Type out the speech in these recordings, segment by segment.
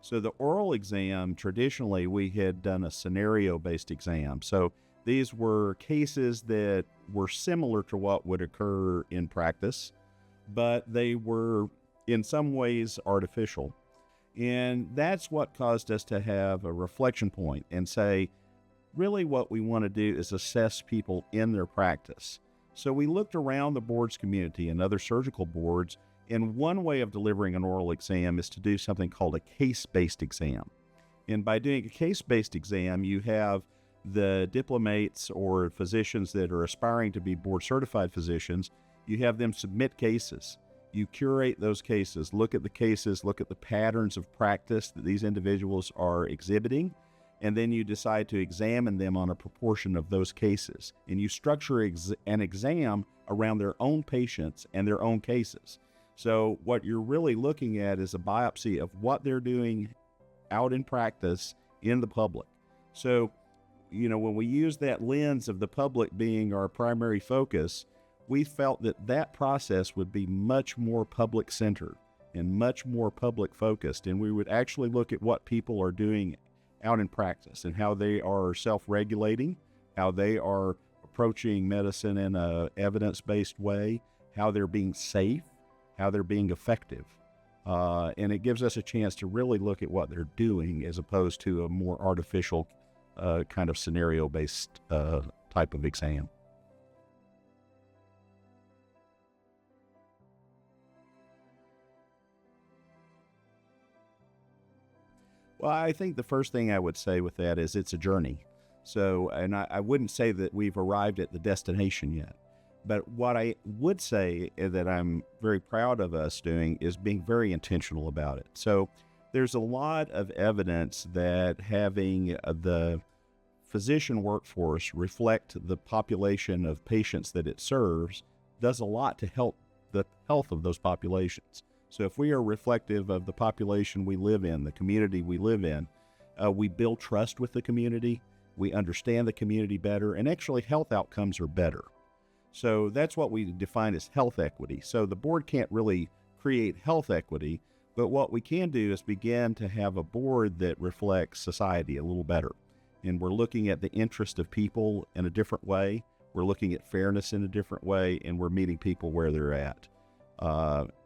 So the oral exam, traditionally, we had done a scenario-based exam. So these were cases that were similar to what would occur in practice, but they were in some ways artificial. And that's what caused us to have a reflection point and say, really what we want to do is assess people in their practice. So we looked around the board's community and other surgical boards, and one way of delivering an oral exam is to do something called a case-based exam. And by doing a case-based exam, you have the diplomates or physicians that are aspiring to be board-certified physicians, you have them submit cases. You curate those cases, look at the cases, look at the patterns of practice that these individuals are exhibiting, and then you decide to examine them on a proportion of those cases. And you structure an exam around their own patients and their own cases. So what you're really looking at is a biopsy of what they're doing out in practice in the public. So, when we use that lens of the public being our primary focus, we felt that that process would be much more public-centered and much more public-focused, and we would actually look at what people are doing out in practice and how they are self-regulating, how they are approaching medicine in an evidence-based way, how they're being safe, how they're being effective. And it gives us a chance to really look at what they're doing as opposed to a more artificial kind of scenario-based type of exam. Well, I think the first thing I would say with that is it's a journey. So, and I wouldn't say that we've arrived at the destination yet. But what I would say that I'm very proud of us doing is being very intentional about it. So there's a lot of evidence that having the physician workforce reflect the population of patients that it serves does a lot to help the health of those populations. So if we are reflective of the population we live in, the community we live in, we build trust with the community, we understand the community better, and actually health outcomes are better. So that's what we define as health equity. So the board can't really create health equity, but what we can do is begin to have a board that reflects society a little better. And we're looking at the interest of people in a different way. We're looking at fairness in a different way, and we're meeting people where they're at.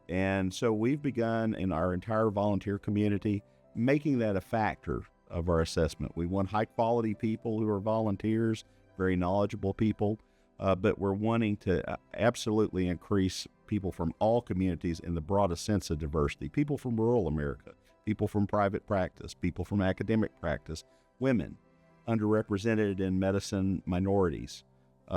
And so we've begun in our entire volunteer community making that a factor of our assessment. We want high quality people who are volunteers, very knowledgeable people, but we're wanting to absolutely increase people from all communities in the broadest sense of diversity. People from rural America, people from private practice, people from academic practice, women, underrepresented in medicine, minorities.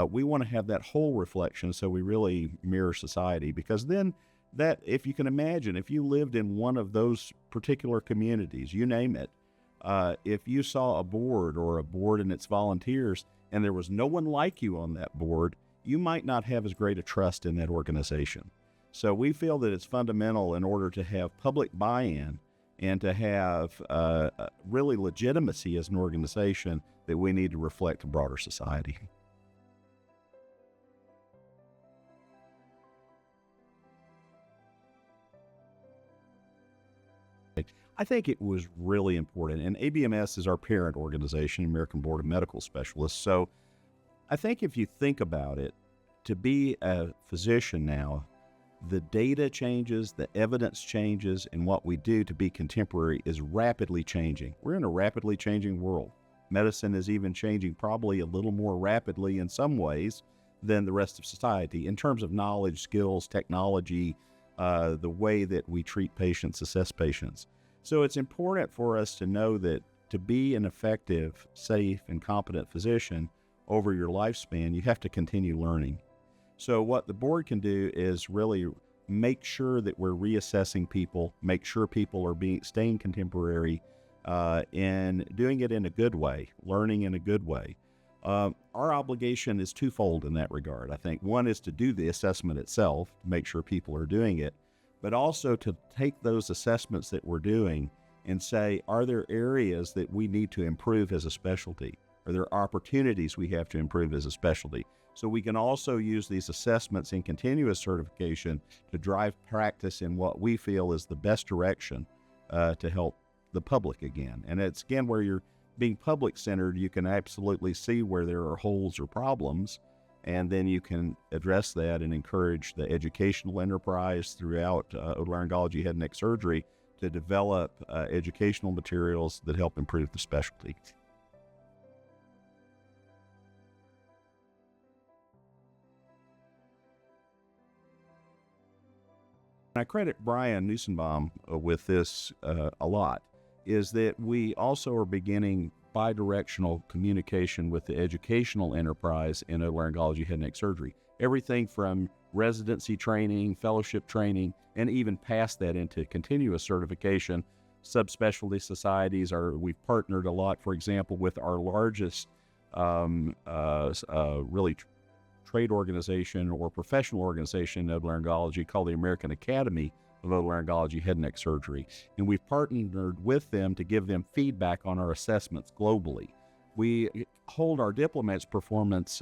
We want to have that whole reflection so we really mirror society, because then that, if you can imagine, if you lived in one of those particular communities, you name it, if you saw a board or a board and its volunteers and there was no one like you on that board, you might not have as great a trust in that organization. So we feel that it's fundamental in order to have public buy-in and to have really legitimacy as an organization that we need to reflect a broader society. I think it was really important, and ABMS is our parent organization, American Board of Medical Specialists. So I think if you think about it, to be a physician now, the data changes, the evidence changes, and what we do to be contemporary is rapidly changing. We're in a rapidly changing world. Medicine is even changing probably a little more rapidly in some ways than the rest of society in terms of knowledge, skills, technology, the way that we treat patients, assess patients. So it's important for us to know that to be an effective, safe, and competent physician over your lifespan, you have to continue learning. So what the board can do is really make sure that we're reassessing people, make sure people are staying contemporary, and doing it in a good way, learning in a good way. Our obligation is twofold in that regard. I think one is to do the assessment itself, to make sure people are doing it, but also to take those assessments that we're doing and say, are there areas that we need to improve as a specialty? Are there opportunities we have to improve as a specialty? So we can also use these assessments in continuous certification to drive practice in what we feel is the best direction to help the public again. And it's again where you're being public centered, you can absolutely see where there are holes or problems, and then you can address that and encourage the educational enterprise throughout otolaryngology head and neck surgery to develop educational materials that help improve the specialty. I credit Brian Nussenbaum with this a lot, is that we also are beginning bidirectional communication with the educational enterprise in otolaryngology head and neck surgery. Everything from residency training, fellowship training, and even past that into continuous certification. Subspecialty societies we've partnered a lot, for example, with our largest really trade organization or professional organization in otolaryngology called the American Academy of Otolaryngology Head and Neck Surgery. And we've partnered with them to give them feedback on our assessments globally. We hold our diplomats' performance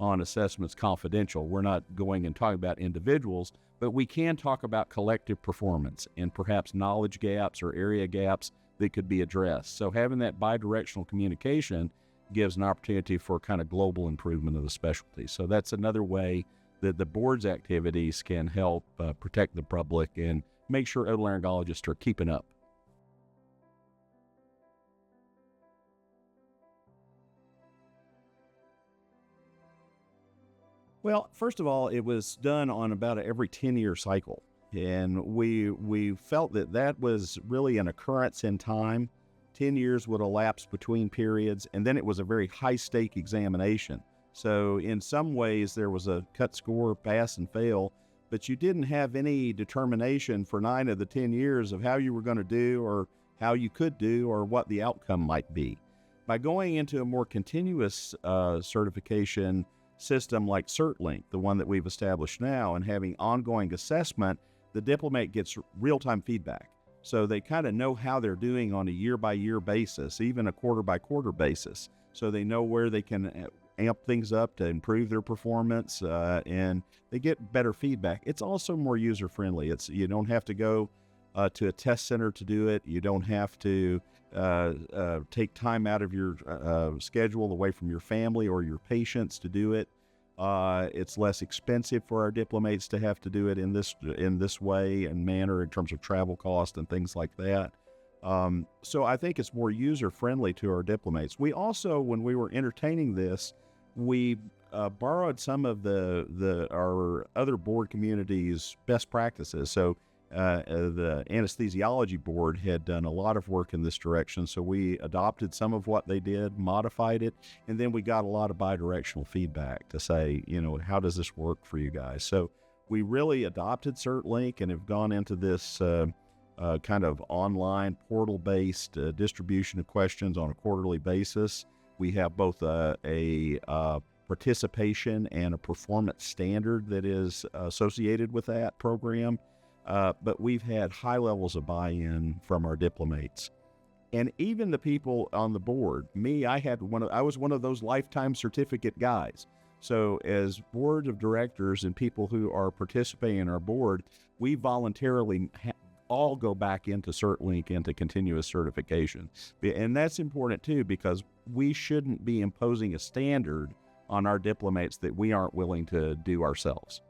on assessments confidential. We're not going and talking about individuals, but we can talk about collective performance and perhaps knowledge gaps or area gaps that could be addressed. So having that bidirectional communication gives an opportunity for kind of global improvement of the specialty. So that's another way that the board's activities can help protect the public and make sure otolaryngologists are keeping up. Well, first of all, it was done on about every 10-year cycle. And we felt that that was really an occurrence in time. 10 years would elapse between periods, and then it was a very high-stake examination. So in some ways, there was a cut score, pass and fail, but you didn't have any determination for 9 of the 10 years of how you were going to do or how you could do or what the outcome might be. By going into a more continuous certification system like CertLink, the one that we've established now, and having ongoing assessment, the diplomat gets real-time feedback. So they kind of know how they're doing on a year-by-year basis, even a quarter-by-quarter basis. So they know where they can amp things up to improve their performance, and they get better feedback. It's also more user-friendly. You don't have to go to a test center to do it. You don't have to take time out of your schedule away from your family or your patients to do it. It's less expensive for our diplomats to have to do it in this way and manner in terms of travel cost and things like that. So I think it's more user-friendly to our diplomats. We also, when we were entertaining this, we borrowed some of our other board communities' best practices. So the anesthesiology board had done a lot of work in this direction, so we adopted some of what they did, modified it, and then we got a lot of bidirectional feedback to say, how does this work for you guys? So we really adopted CertLink and have gone into this kind of online portal-based distribution of questions on a quarterly basis. We have both a participation and a performance standard that is associated with that program. But we've had high levels of buy-in from our diplomats. And even the people on the board, I was one of those lifetime certificate guys. So as board of directors and people who are participating in our board, we voluntarily all go back into CertLink, into continuous certification. And that's important too, because we shouldn't be imposing a standard on our diplomats that we aren't willing to do ourselves.